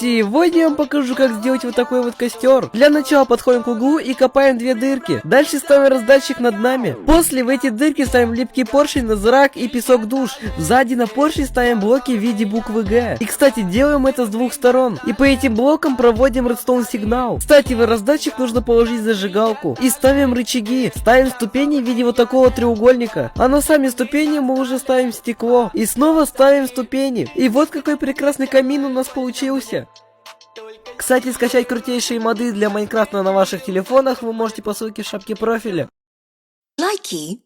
Сегодня я вам покажу, как сделать вот такой вот костер. Для начала подходим к углу и копаем 2 дырки. Дальше ставим раздатчик над нами. После в эти дырки ставим липкий поршень, нозрак и песок душ. Сзади на поршень ставим блоки в виде буквы Г. И, кстати, делаем это с 2 сторон. И по этим блокам проводим редстоун сигнал. Кстати, в раздатчик нужно положить зажигалку. И ставим рычаги. Ставим ступени в виде вот такого треугольника. А на сами ступени мы уже ставим стекло. И снова ставим ступени. И вот какой прекрасный камин у нас получился. Кстати, скачать крутейшие моды для Майнкрафта на ваших телефонах вы можете по ссылке в шапке профиля. Likey.